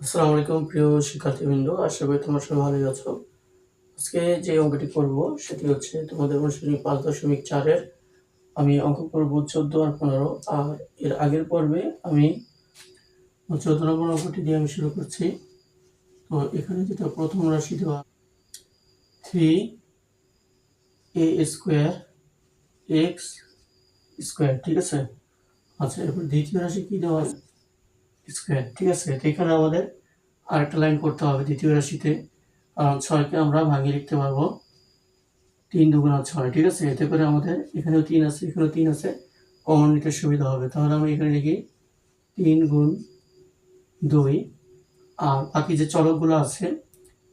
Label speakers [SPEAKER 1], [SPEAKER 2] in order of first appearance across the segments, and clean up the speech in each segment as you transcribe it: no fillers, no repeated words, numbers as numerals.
[SPEAKER 1] আসসালামু আলাইকুম প্রিয় শিক্ষার্থীবৃন্দ, আশা করি তোমরা সবাই ভালোই আছো। আজকে যে অঙ্কটি করব সেটি হচ্ছে তোমাদের অনুশীলনী 5.4 এর আমি অঙ্ক করব 14 আর 15। আর এর আগের পর্বে আমি 14 নম্বর অঙ্কটি দিয়ে আমি শুরু করছি। তো এখানে যেটা প্রথম রাশি দেওয়া 3a স্কোয়ার x স্কোয়ার, ঠিক আছে। আচ্ছা, এরপর দ্বিতীয় রাশি কি দেওয়া আছে স্কোয়ার, ঠিক আছে। তো এখানে আমাদের আরেকটা লাইন করতে হবে দ্বিতীয় রাশিতে, কারণ 6কে আমরা ভাঙিয়ে লিখতে পারবো 3 দুগুণা 6, ঠিক আছে। এতে করে আমাদের এখানেও 3 আছে, এখানেও 3 আছে, কমন নিতে সুবিধা হবে। তাহলে আমি এখানে লিখি 3 গুণ 2, আর বাকি যে চলকগুলো আছে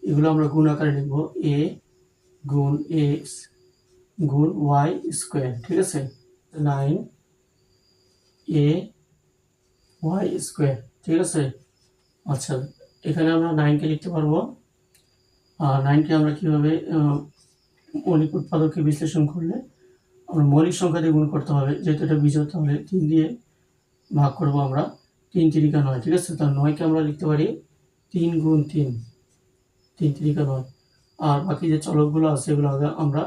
[SPEAKER 1] এগুলো আমরা গুণ আকারে লিখবো a গুণ x গুণ y স্কোয়ার, ঠিক আছে। 9a y স্কোয়ার, ঠিক আছে। আচ্ছা, এখানে আমরা 9কে লিখতে পারবো। আর 9কে আমরা কীভাবে মৌলিক উৎপাদককে বিশ্লেষণ করলে আমরা মৌলিক সংখ্যা দিয়ে গুণ করতে হবে, যেহেতু এটা বিজোড়, তাহলে 3 দিয়ে ভাগ করবো আমরা। 3 তিরিকা 9, ঠিক আছে। তাহলে 9কে আমরা লিখতে পারি 3 গুণ 3, 3 তিরিকা 9। আর বাকি যে চলকগুলো আছে এগুলো আমরা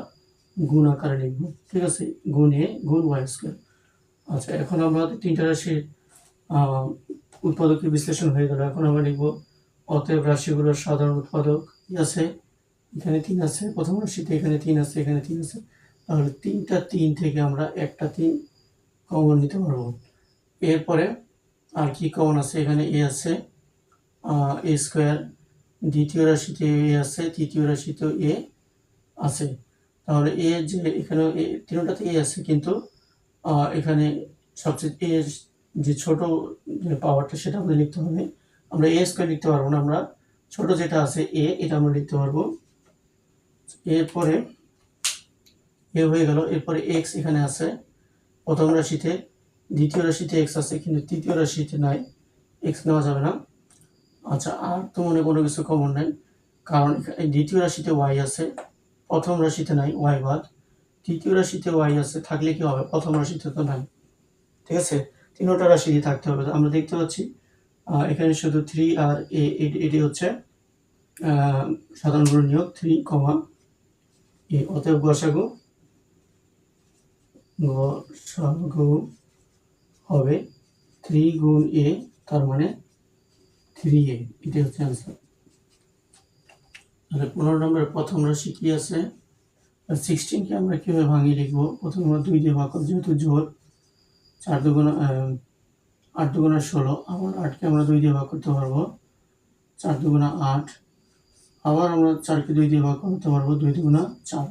[SPEAKER 1] গুণ আকারে লিখবো, ঠিক আছে। গুণ a গুণ y স্কোয়ার। আচ্ছা, এখন আমরা 3টা রাশির উৎপাদককে বিশ্লেষণ হয়ে গেল। এখন আমরা লিখবো অতএব রাশিগুলোর সাধারণ উৎপাদক কি আছে, এখানে 3 আছে, প্রথম রাশিতে এখানে 3 আছে, এখানে 3 আছে। তাহলে 3টা 3 থেকে আমরা একটা 3 কমন নিতে পারবো। এরপরে আর কি কমন আছে, এখানে a আছে, a স্কোয়ার, দ্বিতীয় রাশিতে a আছে, তৃতীয় রাশিতেও a আছে। তাহলে a যে এখানে তিনটাতে a আছে, কিন্তু এখানে সবচেয়ে a যে ছোট যে পাওয়ারটা সেটা আমাদের লিখতে হবে। আমরা a স্কোয়ার লিখতে পারবো না, আমরা ছোট যেটা আছে a, এটা আমরা লিখতে পারবো। এরপরে এ হয়ে গেল। এরপরে x এখানে আছে প্রথম রাশিতে, দ্বিতীয় রাশিতে x আছে, কিন্তু তৃতীয় রাশিতে নাই, x নেওয়া যাবে না। আচ্ছা, আর তো মনে কোনো কিছু কমন নাই, কারণ দ্বিতীয় রাশিতে y আছে, প্রথম রাশিতে নাই, y বাদ। তৃতীয় রাশিতে y আছে, থাকলে কি হবে, প্রথম রাশিতে তো নাই, ঠিক আছে। তিনটা রাশি থাকতে হবে। আমরা দেখতে পাচ্ছি এখানে শুধু 3 আর এটি হচ্ছে সাধারণ গুণনীয়ক 3, a। অতএব গসাগু হবে 3 গুণ a, তার মানে 3a, এটাই হচ্ছে অ্যান্সার। তাহলে 15 নম্বরের প্রথম রাশি কি আছে, 16কে আমরা কীভাবে ভাঙিয়ে লিখবো। প্রথমে আমরা 2 দিয়ে ভাগ করব, যেহেতু জোর। 8 দুগুণা 16, আবার 8কে আমরা 2 দিয়ে ভাগ করতে পারবো, 4 দুগুণা 8। আবার আমরা 4কে 2 দিয়ে ভাগ করতে পারবো, 2 দুগুণা 4।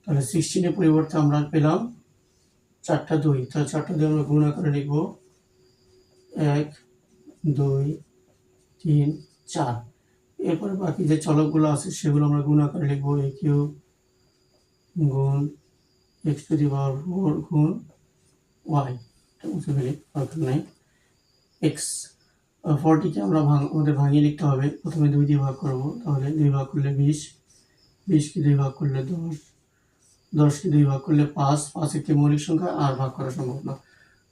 [SPEAKER 1] তাহলে 16 এর পরিবর্তে আমরা পেলাম 4টা 2। তাহলে 4টা দিয়ে আমরা গুণ আকারে লিখবো 1 2 3 4। এরপরে বাকি যে চলকগুলো আছে সেগুলো আমরা গুণ আকারে লিখবো, a কিউব গুণ x টু দি পাওয়ার 4 গুণ y। এটা মুছে ফেলি, দরকার নেই। x 40কে আমরা আমাদের ভাঙিয়ে লিখতে হবে। প্রথমে 2 দিয়ে ভাগ করবো, তাহলে 2 ভাগ করলে 20, 20কে 2 ভাগ করলে 10, 10কে 2 ভাগ করলে 5, 5 একটি মৌলিক সংখ্যা, আর ভাগ করা সম্ভব না।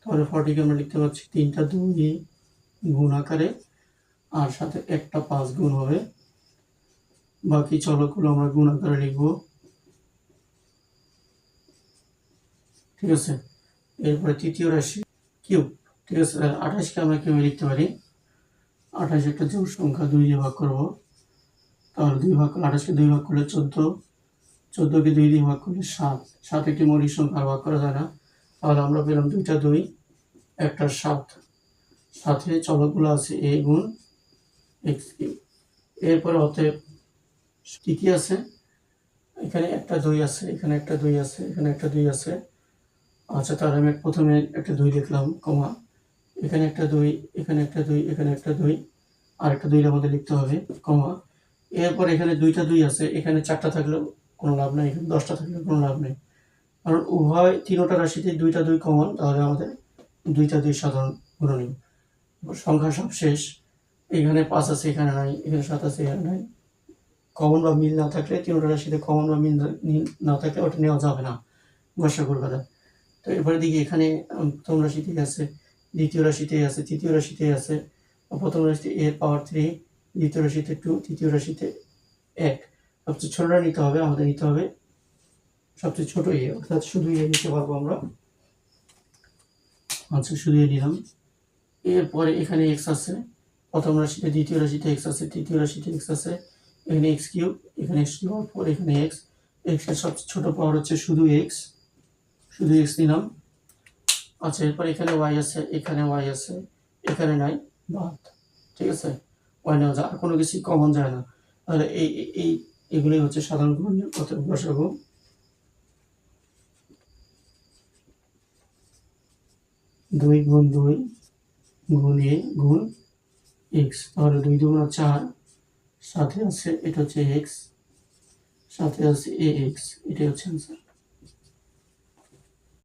[SPEAKER 1] তাহলে 40কে আমরা লিখতে পাচ্ছি 3টা 2 গুণ আকারে, আর সাথে একটা 5 গুণ হবে। বাকি চলকগুলো আমরা গুণ আকারে লিখবো, ঠিক আছে। এরপরে তৃতীয় রাশি কিউব, ঠিক আছে। 28কে আমরা কিভাবে লিখতে পারি, 28 একটা জোড় সংখ্যা, 2 দিয়ে ভাগ করবো। তাহলে 28কে 2 ভাগ করলে 14, 14কে 2 দিয়ে ভাগ করলে 7, 7 একটি মৌলিক সংখ্যা, আর ভাগ করা যায় না। তাহলে আমরা পেলাম 2টা 2, একটা 7, সাথে চলকগুলো আছে a গুণ x কিউব। এরপরে অতএব কি আছে, এখানে একটা 2 আছে, এখানে একটা 2 আছে, এখানে একটা 2 আছে। আচ্ছা, তাহলে আমি প্রথমে একটা 2 লিখলাম, কমা, এখানে একটা 2, এখানে একটা 2, এখানে একটা 2, আর একটা 2 আমাদের লিখতে হবে, কমা। এরপর এখানে 2টা 2 আছে, এখানে 4টা থাকলেও কোনো লাভ নেই, এখানে 10টা থাকলেও কোনো লাভ নেই, কারণ উভয় তিনটা রাশিতে 2টা 2 কমন। তাহলে আমাদের 2টা 2 সাধারণ গুণনীয়ক। সংখ্যা সব শেষ। এখানে 5 আছে, এখানে নাই, এখানে 7 আছে, এখানে নাই। কমন বা মিল না থাকলে, তিনটা রাশিতে কমন বা মিল না থাকলে ওটা নেওয়া যাবে না গসাগুর বেলা। তো এরপরে দেখি এখানে প্রথম রাশিতে আছে, দ্বিতীয় রাশিতে আছে, তৃতীয় রাশিতে আছে। প্রথম রাশিতে a এর পাওয়ার 3, দ্বিতীয় রাশিতে 2, তৃতীয় রাশিতে 1। সবচেয়ে ছোটটা নিতে হবে, আমাদের নিতে হবে সবচেয়ে ছোট এ, অর্থাৎ শুধু এ নিতে পারবো আমরা। আচ্ছা, শুধু এ নিলাম। এরপরে এখানে এক্স আছে, প্রথম রাশিতে, দ্বিতীয় রাশিতে এক্স আছে, তৃতীয় রাশিতে এক্স আছে, এখানে এক্স কিউব, এখানে এক্স কিউব হওয়ার পর এখানে এক্স। এক্সের সবচেয়ে ছোট পাওয়ার হচ্ছে শুধু এক্স, শুধু এক্স নিলাম। আচ্ছা, এরপর এখানে ওয়াই আছে, এখানে ওয়াই আছে, এখানে নাই, বাদ। ঠিক আছে, ওয়াই নেওয়া যায়, আর কোনো কিছুই কমন যায় না। তাহলে এগুলোই হচ্ছে সাধারণ গুণনীয়ক, অর্থাৎ লসাগু। দুই গুণ দুই গুণ এ গুণ এক্স, তাহলে 2 2 4, সাথে আছে এটা হচ্ছে এক্স, সাথে আছে এ এক্স, এটাই হচ্ছে অ্যান্সার।